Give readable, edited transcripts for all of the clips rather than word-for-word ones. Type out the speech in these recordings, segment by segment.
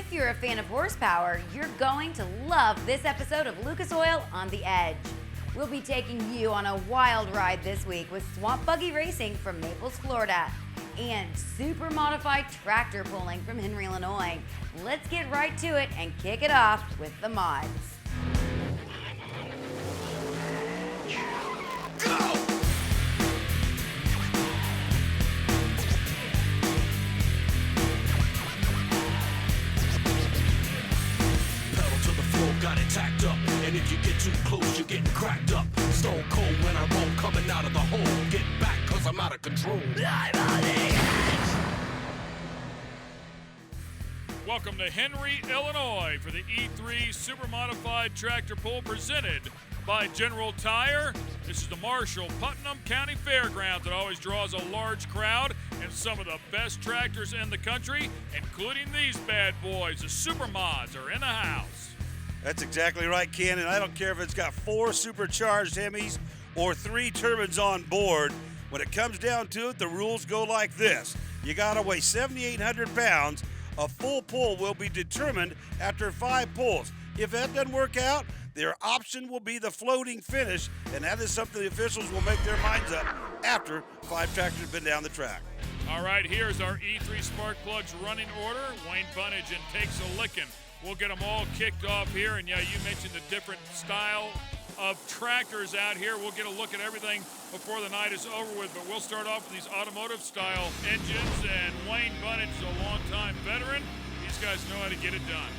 If you're a fan of horsepower, you're going to love this episode of Lucas Oil on the Edge. We'll be taking you on a wild ride this week with Swamp Buggy Racing from Naples, Florida, and super modified tractor pulling from Henry, Illinois. Let's get right to it and kick it off with the mods. Go! Got it tacked up, and if you get too close, you're getting cracked up. Stone cold when I roll, coming out of the hole. Get back, cause I'm out of control. I'm on the edge. Welcome to Henry, Illinois for the E3 Super Modified Tractor Pull presented by General Tire. This is the Marshall Putnam County Fairgrounds that always draws a large crowd and some of the best tractors in the country, including these bad boys. The Super Mods are in the house. That's exactly right, Ken, and I don't care if it's got 4 supercharged Hemis or 3 turbines on board. When it comes down to it, the rules go like this. You gotta weigh 7,800 pounds. A full pull will be determined after 5 pulls. If that doesn't work out, their option will be the floating finish, and that is something the officials will make their minds up after 5 tractors have been down the track. All right, here's our E3 Spark Plugs running order. Wayne Bunnage and Takes a Lickin'. We'll get them all kicked off here, and yeah, you mentioned the different style of tractors out here. We'll get a look at everything before the night is over with, but we'll start off with these automotive-style engines, and Wayne Bunnage is a long-time veteran. These guys know how to get it done.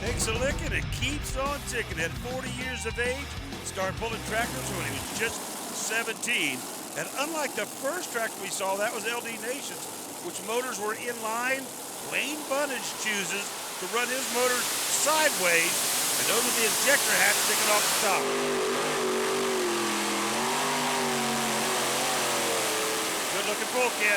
Takes a licking and keeps on ticking. At 40 years of age, started pulling tractors when he was just 17. And unlike the first tractor we saw, that was LD Nations, which motors were in line. Wayne Bunnage chooses to run his motors sideways, and those are the injector hats sticking off the top. Good looking pull, kid.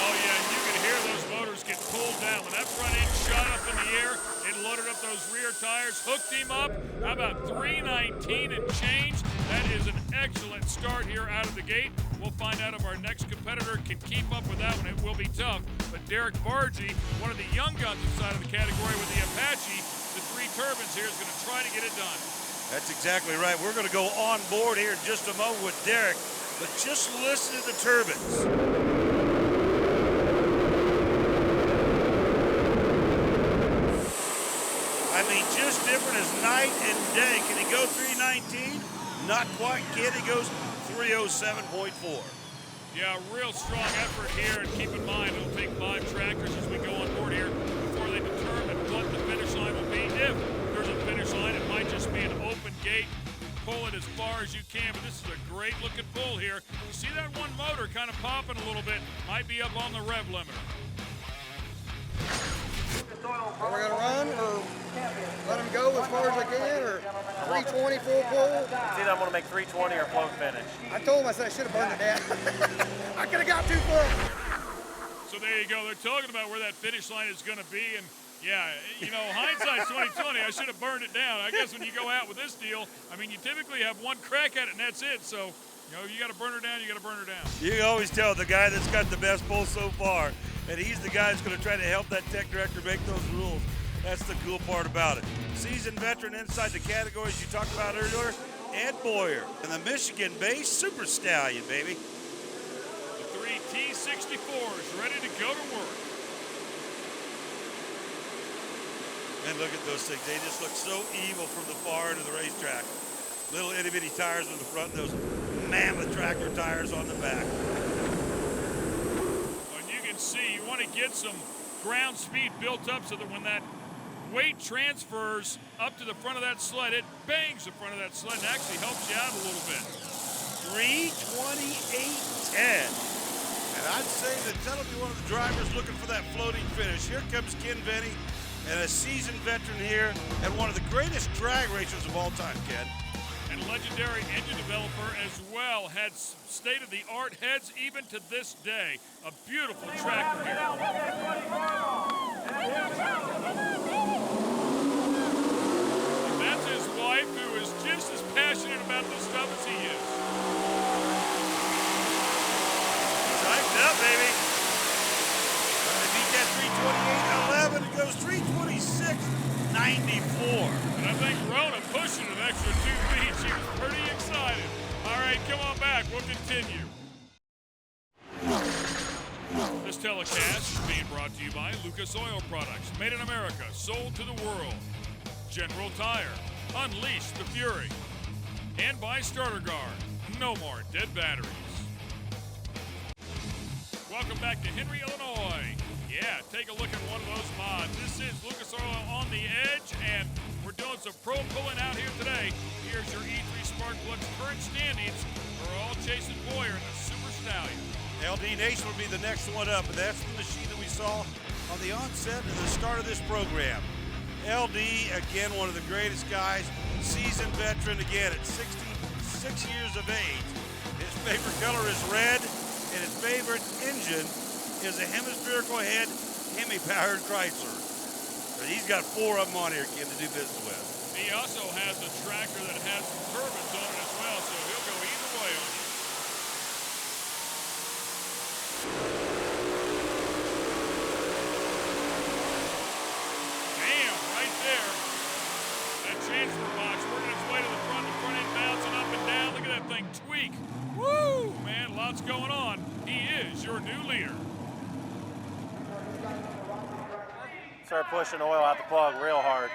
Oh yeah, you can hear those motors get pulled down. When that front end shot up in the air, it loaded up those rear tires, hooked him up. How about 319 and change? That is an excellent start here out of the gate. We'll find out if our next competitor can keep up with that one. It will be tough. But Derek Bargy, one of the young guns inside of the category with the Apache, the 3 turbines here, is going to try to get it done. That's exactly right. We're going to go on board here in just a moment with Derek. But just listen to the turbines. I mean, just different as night and day. Can he go 319? Not quite, kid. He goes 307.4. Yeah, real strong effort here, and keep in mind it'll take 5 tractors as we go on board here before they determine what the finish line will be. If there's a finish line, it might just be an open gate. Pull it as far as you can, but this is a great looking pull here. You see that one motor kind of popping a little bit, might be up on the rev limiter. Are we going to run or let him go as far as I can, or 320 full pull? It's either I'm going to make 320 or float finish. I told him, I said I should have burned it down. I could have got too far. So there you go. They're talking about where that finish line is going to be, and yeah, you know, hindsight's 2020. I should have burned it down. I guess when you go out with this deal, I mean, you typically have one crack at it, and that's it. So, you know, you got to burn her down, you got to burn her down. You can always tell the guy that's got the best pull so far, and he's the guy that's going to try to help that tech director make those rules. That's the cool part about it. Seasoned veteran inside the categories you talked about earlier, Ed Boyer, and the Michigan-based Super Stallion, baby. The 3 T64s ready to go to work. And look at those things. They just look so evil from the far end of the racetrack. Little itty-bitty tires on the front, those mammoth tractor tires on the back. And you can see, you want to get some ground speed built up so that when that weight transfers up to the front of that sled, it bangs the front of that sled and actually helps you out a little bit. 328.10. And I'd say that that'll be one of the drivers looking for that floating finish. Here comes Ken Venny, and a seasoned veteran here, and one of the greatest drag racers of all time, Ken. And legendary engine developer as well, had state-of-the-art heads even to this day. A beautiful tractor here. And that's his wife, who is just as passionate about this stuff as he is. Psyched up, baby. Trying to beat that 328.11. It goes 320. And I think Rona pushing an extra 2 feet. She was pretty excited. All right, come on back. We'll continue. This telecast is being brought to you by Lucas Oil Products, made in America, sold to the world. General Tire, unleash the fury. And by Starter Guard, no more dead batteries. Welcome back to Henry, Illinois. Yeah, take a look at one of those mods. This is Lucas Oil on the Edge, and we're doing some pro pulling out here today. Here's your E3 Spark Plugs current standings. We're all chasing Boyer and the Super Stallion. LD Nation will be the next one up, and that's the machine that we saw on the onset and the start of this program. LD, again, one of the greatest guys, seasoned veteran, again, at 66 years of age. His favorite color is red, and his favorite engine is a hemispherical head Hemi-powered Chrysler. But he's got 4 of them on here, Ken, to do business with. He also has a tractor that has some turbines on it as well, so he'll go either way on you. Damn, right there. That transfer box working its way to the front end bouncing up and down. Look at that thing tweak. Woo, man, lots going on. He is your new leader. Start pushing oil out the plug real hard.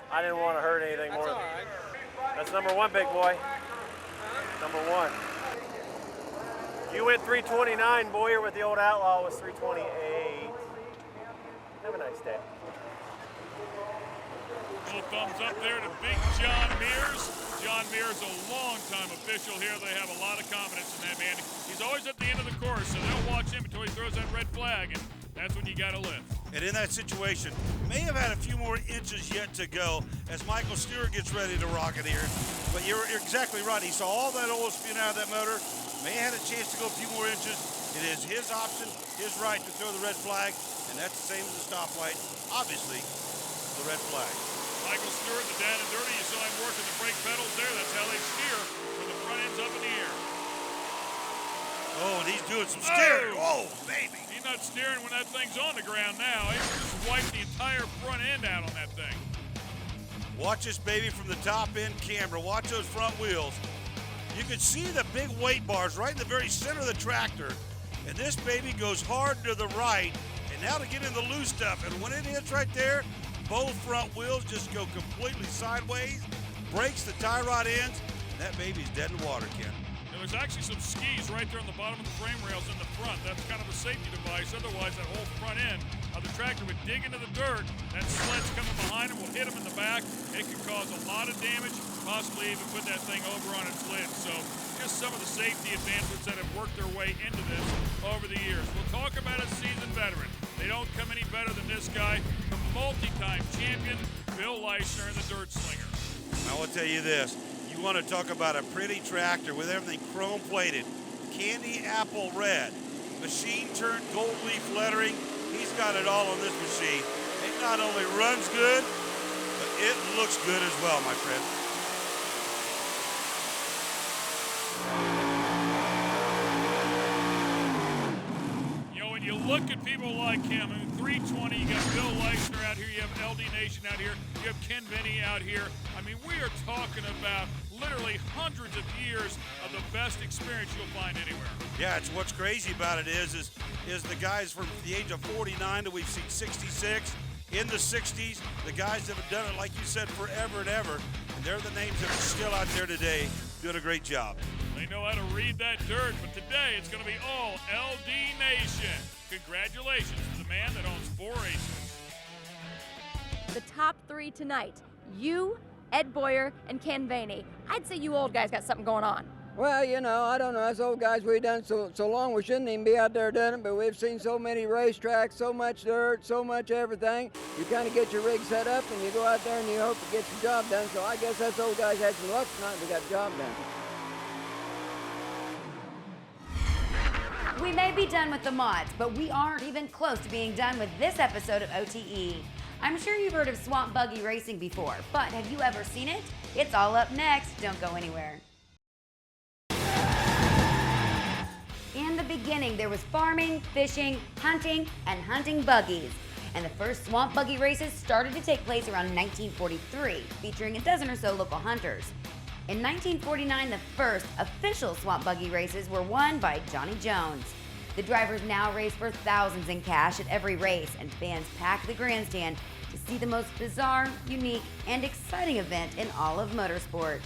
I didn't want to hurt anything more. That's all right. That's number 1, big boy. Number 1. You went 329, Boyer, with the old Outlaw was 328. Have a nice day. Little thumbs up there to Big John Mears. John Mears, a longtime official here. They have a lot of confidence in that man. He's always at the end of the course, so they'll watch him until he throws that red flag, and that's when you got to lift. And in that situation, may have had a few more inches yet to go as Michael Stewart gets ready to rock it here. But you're exactly right. He saw all that oil spewing out of that motor. May have had a chance to go a few more inches. It is his option, his right to throw the red flag, and that's the same as the stoplight. Obviously, the red flag. Michael Stewart, the down and dirty, you saw him working the brake pedals there. That's how they steer when the front end's up in the air. Oh, and he's doing some steering. Oh, baby. He's not steering when that thing's on the ground now. He just wiped the entire front end out on that thing. Watch this baby from the top end camera. Watch those front wheels. You can see the big weight bars right in the very center of the tractor. And this baby goes hard to the right. And now to get in the loose stuff. And when it hits right there, both front wheels just go completely sideways. Breaks the tie rod ends. And that baby's dead in the water, Ken. There's actually some skis right there on the bottom of the frame rails in the front. That's kind of a safety device. Otherwise, that whole front end of the tractor would dig into the dirt. That sled's coming behind him will hit him in the back. It could cause a lot of damage, possibly even put that thing over on its lid. So just some of the safety advancements that have worked their way into this over the years. We'll talk about a seasoned veteran. They don't come any better than this guy, the multi-time champion, Bill Leishner, and the Dirt Slinger. I will tell you this. You want to talk about a pretty tractor with everything chrome plated, candy apple red, machine turned gold leaf lettering. He's got it all on this machine. It not only runs good, but it looks good as well, my friend. You know, when you look at people like him, I mean, 320, you got Bill Leishner out here, you have LD Nation out here, you have Ken Benny out here. I mean, we are talking about literally hundreds of years of the best experience you'll find anywhere. Yeah, it's what's crazy about it is the guys from the age of 49 that we've seen 66, in the 60s, the guys that have done it, like you said, forever and ever, and they're the names that are still out there today doing a great job. They know how to read that dirt, but today it's going to be all LD Nation. Congratulations to the man that owns 4 races. The top 3 tonight, you, Ed Boyer, and Ken Vaney. I'd say you old guys got something going on. Well, you know, I don't know. Us old guys, we've done so long, we shouldn't even be out there doing it, but we've seen so many racetracks, so much dirt, so much everything. You kind of get your rig set up, and you go out there and you hope to get your job done. So I guess us old guys had some luck tonight. We got the job done. We may be done with the mods, but we aren't even close to being done with this episode of OTE. I'm sure you've heard of Swamp Buggy Racing before, but have you ever seen it? It's all up next. Don't go anywhere. In the beginning, there was farming, fishing, hunting, and hunting buggies. And the first Swamp Buggy races started to take place around 1943, featuring a dozen or so local hunters. In 1949, the first official Swamp Buggy races were won by Johnny Jones. The drivers now race for thousands in cash at every race, and fans pack the grandstand to see the most bizarre, unique, and exciting event in all of motorsports.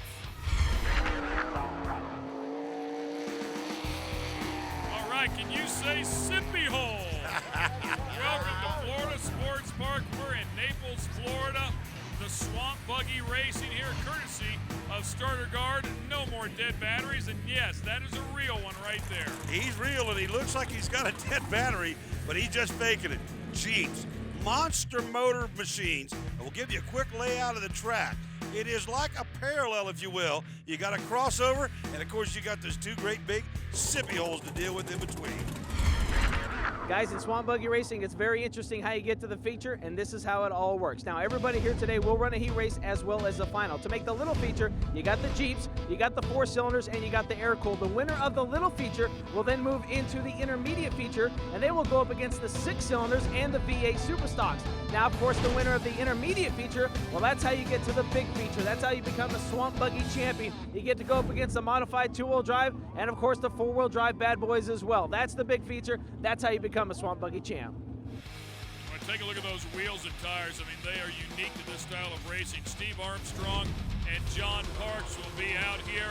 All right, can you say sippy hole? Welcome to Florida Sports Park. We're in Naples, Florida. The Swamp Buggy Racing here, courtesy of Starter Guard. No more dead batteries, and yes, that is a real one right there. He's real, and he looks like he's got a dead battery, but he's just faking it. Jeeps, monster motor machines. And we'll give you a quick layout of the track. It is like a parallel, if you will. You got a crossover, and of course you got those two great big sippy holes to deal with in between. Guys, in Swamp Buggy Racing, it's very interesting how you get to the feature, and this is how it all works. Now, everybody here today will run a heat race as well as a final. To make the little feature, you got the Jeeps, you got the 4 cylinders, and you got the air-cooled. The winner of the little feature will then move into the intermediate feature, and they will go up against the 6 cylinders and the V8 Super Stocks. Now, of course, the winner of the intermediate feature, well, that's how you get to the big feature. That's how you become a Swamp Buggy champion. You get to go up against the modified 2-wheel drive, and of course, the 4-wheel drive bad boys as well. That's the big feature. That's how you become a Swamp Buggy champ. Well, take a look at those wheels and tires. I mean, they are unique to this style of racing. Steve Armstrong and John Parks will be out here.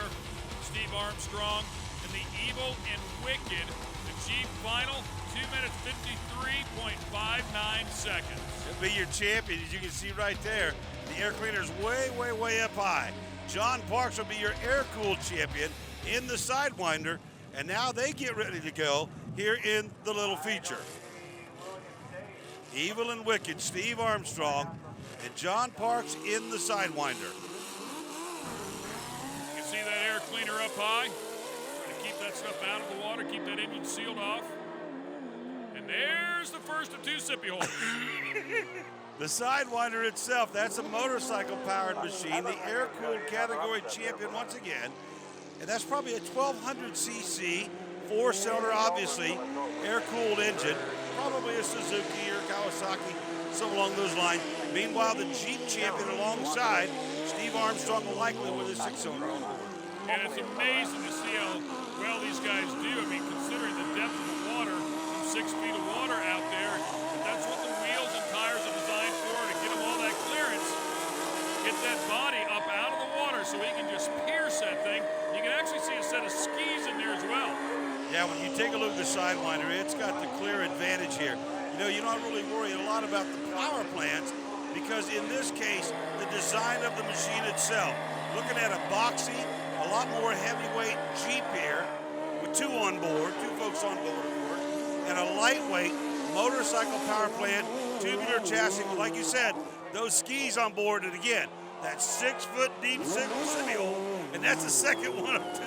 Steve Armstrong in the Evil and Wicked, the Jeep final, 2 minutes 53.59 seconds. He'll be your champion, as you can see right there. The air cleaner's way, way, way up high. John Parks will be your air-cooled champion in the Sidewinder, and now they get ready to go here in the little feature. Evil and Wicked, Steve Armstrong, and John Parks in the Sidewinder. You can see that air cleaner up high. Trying to keep that stuff out of the water, keep that engine sealed off. And there's the first of 2 sippy holes. The Sidewinder itself, that's a motorcycle-powered machine, the air-cooled category champion once again. And that's probably a 1200cc, 4-cylinder, obviously, air-cooled engine. Probably a Suzuki or Kawasaki, something along those lines. Meanwhile, the Jeep champion alongside, Steve Armstrong will likely with a 6-cylinder on board. And it's amazing to see how well these guys do. I mean, considering the depth of the water, some 6 feet of water out there, that's what the wheels and tires are designed for, to get them all that clearance, get that body up out of the water so he can just pierce that thing. You can actually see a set of skis in there as well. Yeah, when you take a look at the Sidewinder, it's got the clear advantage here. You know, you're not really worried a lot about the power plants because in this case, the design of the machine itself, looking at a boxy, a lot more heavyweight Jeep here with 2 on board, 2 folks on board, of course, and a lightweight motorcycle power plant, tubular chassis, like you said, those skis on board, and again, that 6-foot deep sippy hole, and that's the second one of 2.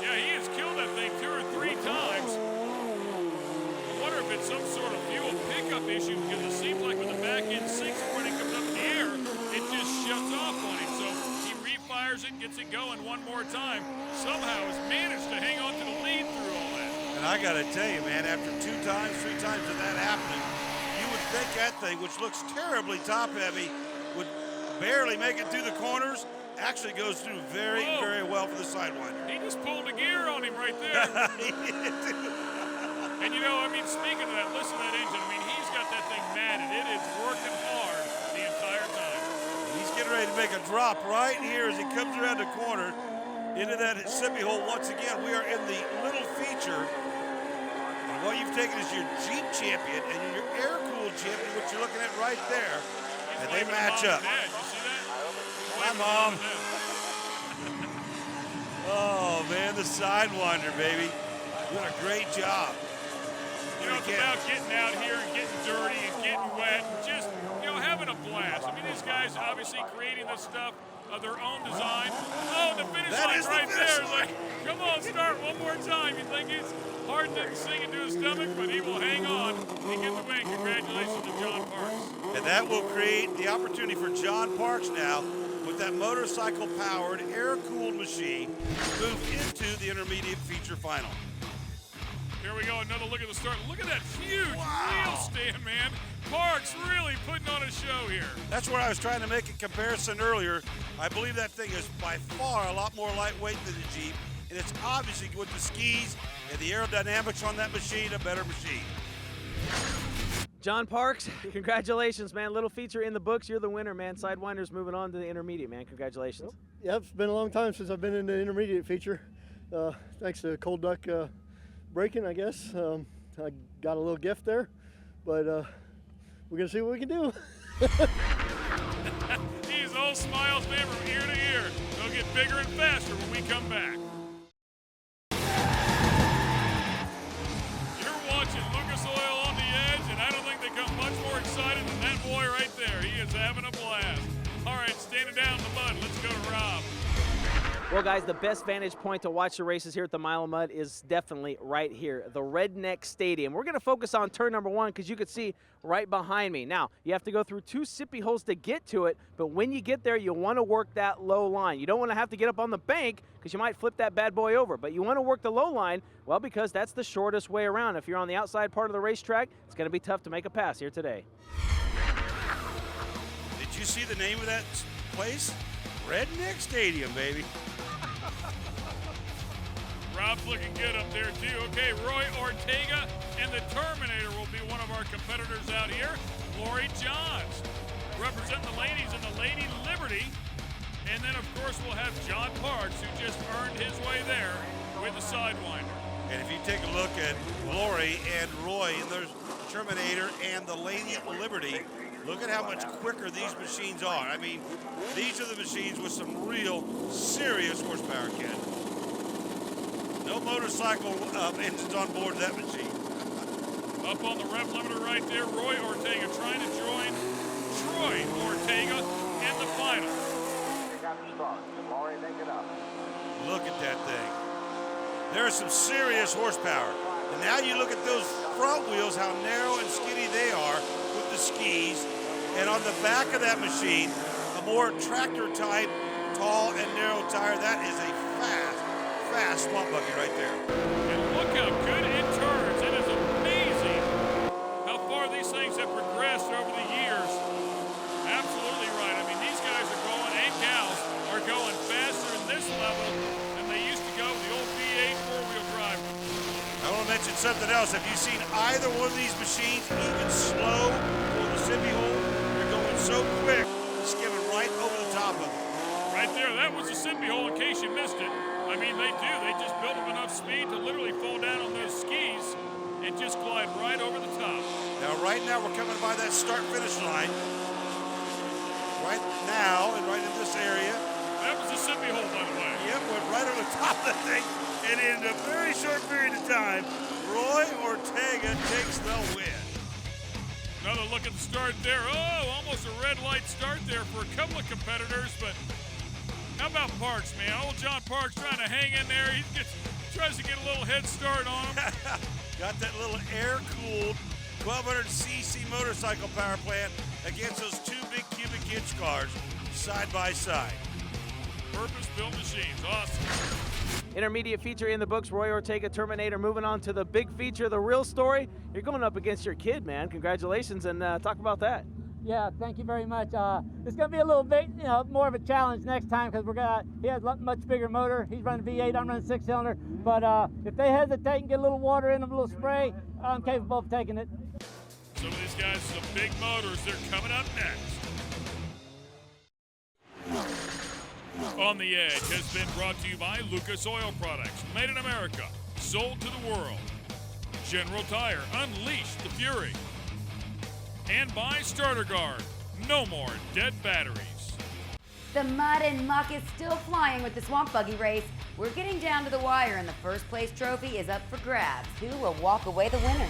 Yeah, he has killed that thing 2 or 3 times. I wonder if it's some sort of fuel pickup issue because it seems like when the back end sinks when it comes up in the air, it just shuts off on him. So he refires it, gets it going one more time. Somehow has managed to hang on to the lead through all that. And I got to tell you, man, after 2 times, 3 times of that happening, you would think that thing, which looks terribly top-heavy, would barely make it through the corners. Actually goes through very, very well for the Sidewinder. He just pulled a gear on him right there. He did too. And you know, I mean, speaking of that, listen to that engine. I mean, he's got that thing matted. It is working hard the entire time. He's getting ready to make a drop right here as he comes around the corner into that sippy hole. Once again, we are in the little feature. And what you've taken is your Jeep champion and your air-cooled champion, which you're looking at right there. And they match up. Dad, you see that? Hi, Mom. Oh, man, the Sidewinder, baby. Doing a great job. You know, it's about getting out here and getting dirty and getting wet and just, you know, having a blast. I mean, these guys obviously creating this stuff of their own design. Oh, the finish line right there. It's like, come on, start one more time. You think his heart didn't sing into his stomach, but he will hang on and get the win. Congratulations to John Parks. And that will create the opportunity for John Parks now, with that motorcycle-powered, air-cooled machine, move into the intermediate feature final. Here we go, another look at the start. Look at that huge wheel stand, man. Parks really putting on a show here. That's where I was trying to make a comparison earlier. I believe that thing is by far a lot more lightweight than the Jeep, and it's obviously with the skis and the aerodynamics on that machine, a better machine. John Parks, congratulations, man. Little feature in the books. You're the winner, man. Sidewinder's moving on to the intermediate, man. Congratulations. Yep, it's been a long time since I've been in the intermediate feature. Thanks to Cold Duck braking, I guess. I got a little gift there, but we're going to see what we can do. He's all smiles, man, from ear to ear. They'll get bigger and faster when we come back. You're watching Lucas Oil on the Edge, and I don't think they come much more excited than that boy right there. He is having a blast. All right, standing down in the mud. Let's go to Rob. Well, guys, the best vantage point to watch the races here at the Mile of Mud is definitely right here, the Redneck Stadium. We're going to focus on turn number 1 because you can see right behind me. Now, you have to go through 2 sippy holes to get to it, but when you get there, you want to work that low line. You don't want to have to get up on the bank because you might flip that bad boy over, but you want to work the low line, well, because that's the shortest way around. If you're on the outside part of the racetrack, it's going to be tough to make a pass here today. Did you see the name of that place? Redneck Stadium, baby. Rob's looking good up there, too. Okay, Roy Ortega and the Terminator will be one of our competitors out here. Lori Johns representing the ladies in the Lady Liberty. And then, of course, we'll have John Parks, who just earned his way there with the Sidewinder. And if you take a look at Lori and Roy, and there's Terminator and the Lady Liberty, look at how much quicker these machines are. I mean, these are the machines with some real serious horsepower, Ken. No motorcycle engines on board that machine. Up on the rev limiter right there, Roy Ortega trying to join Troy Ortega in the final. Look at that thing. There's some serious horsepower. And now you look at those front wheels, how narrow and skinny they are with the skis. And on the back of that machine, a more tractor type, tall and narrow tire. That is a fast Swamp Buggy right there. And look how good it turns. It is amazing how far these things have progressed over the years. Absolutely right. I mean, these guys are going, and gals are going faster in this level than they used to go with the old V8 four-wheel drive. I want to mention something else. Have you seen either one of these machines even slow for the sippy hole? They're going so quick, skimming right over the top of it. Right there, that was the sippy hole in case you missed it. I mean, they do. They just build up enough speed to literally fall down on those skis and just glide right over the top. Now, right now, we're coming by that start-finish line. Right now, and right in this area. That was the sippy hole, by the way. Yep, went right over the top of the thing. And in a very short period of time, Roy Ortega takes the win. Another look at the start there. Oh, almost a red light start there for a couple of competitors, but how about Parks, man? Old John Parks trying to hang in there. He tries to get a little head start on him. Got that little air-cooled 1200cc motorcycle power plant against those 2 big cubic inch cars side by side. Purpose-built machines, awesome. Intermediate feature in the books, Roy Ortega, Terminator. Moving on to the big feature, the real story. You're going up against your kid, man. Congratulations, and talk about that. Yeah, thank you very much. It's going to be a little bit, more of a challenge next time because he has a much bigger motor. He's running V8, I'm running 6-cylinder. But if they hesitate and get a little water in them, a little spray, I'm capable of taking it. Some of these guys, some big motors, they're coming up next. On the Edge has been brought to you by Lucas Oil Products, made in America, sold to the world. General Tire, unleash the fury. And by Starter Guard, no more dead batteries. The mud and muck is still flying with the Swamp Buggy race. We're getting down to the wire, and the first place trophy is up for grabs. Who will walk away the winner?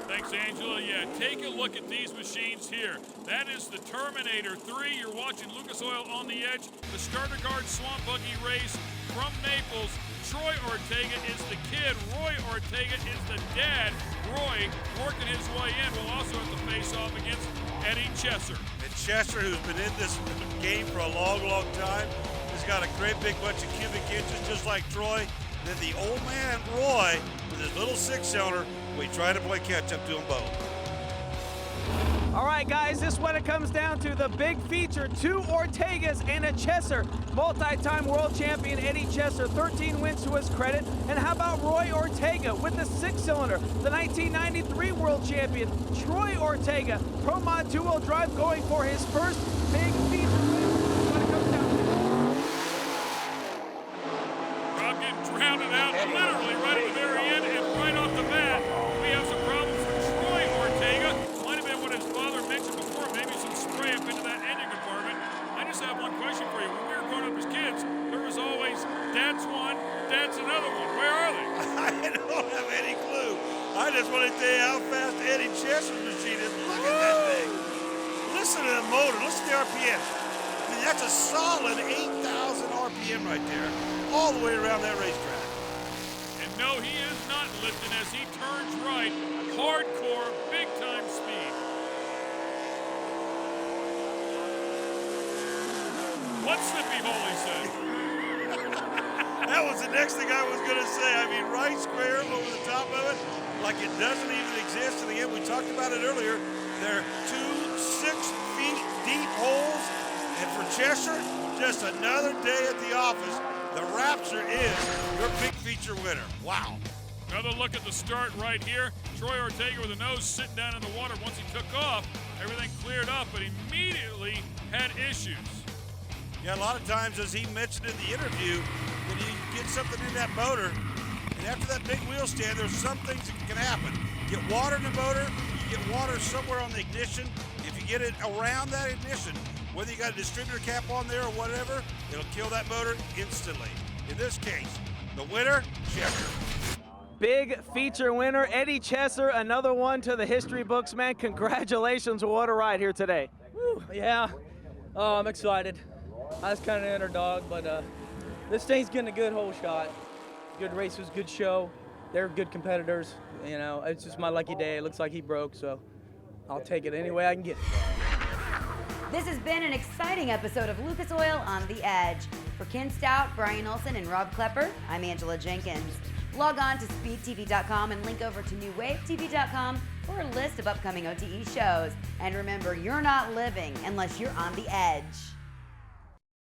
Thanks, Angela. Yeah, take a look at these machines here. That is the Terminator 3. You're watching Lucas Oil on the Edge. The Starter Guard Swamp Buggy race from Naples. Troy Ortega is the kid. Roy Ortega is the dad. Roy working his way in. Will also have to face off against Eddie Chesser. And Chesser, who's been in this game for a long, long time, has got a great big bunch of cubic inches, just like Troy. then the old man Roy with his little 6-cylinder, we try to play catch up to them both. All right, guys, this is what it comes down to. The big feature, 2 Ortegas and a Chesser. Multi-time world champion Eddie Chesser, 13 wins to his credit. And how about Roy Ortega with the 6-cylinder? The 1993 world champion, Troy Ortega, Pro Mod 2-wheel drive, going for his first big feature win. What it comes down to. Rob getting drowned out literally right at the very end, and right off the bat, we have some problems for Troy Ortega. Might have been what his father mentioned before, maybe some spray up into that engine compartment. I just have one question for you. When we were growing up as kids, there was always, Dad's one, Dad's another one. Where are they? I don't have any clue. I just want to tell you how fast Eddie Chesser's machine is. Look at that thing. Listen to the motor. Listen to the RPM. I mean, that's a solid 8,000 RPM right there, all the way around that racetrack. And no, he is not lifting as he turns right. Hardcore, big-time speed. What's Sippy Holy say? That was the next thing I was going to say. I mean, right square over the top of it, like it doesn't even exist. And again, we talked about it earlier. There are 2 6-feet deep holes. And for Cheshire, just another day at the office. The Rapture is your big feature winner. Wow. Another look at the start right here. Troy Ortega with the nose sitting down in the water. Once he took off, everything cleared up, but immediately had issues. Yeah, a lot of times, as he mentioned in the interview, when you get something in that motor, and after that big wheel stand, there's some things that can happen. You get water in the motor, you get water somewhere on the ignition. If you get it around that ignition, whether you got a distributor cap on there or whatever, it'll kill that motor instantly. In this case, the winner, Chesser. Big feature winner, Eddie Chesser, another one to the history books, man. Congratulations, what a ride here today. Woo, yeah, I'm excited. I was kind of an underdog, but this thing's getting a good whole shot. Good races, good show. They're good competitors. You know, it's just my lucky day. It looks like he broke, so I'll take it any way I can get it. This has been an exciting episode of Lucas Oil on the Edge. For Ken Stout, Brian Olson, and Rob Klepper, I'm Angela Jenkins. Log on to speedtv.com and link over to newwavetv.com for a list of upcoming OTE shows. And remember, you're not living unless you're on the edge.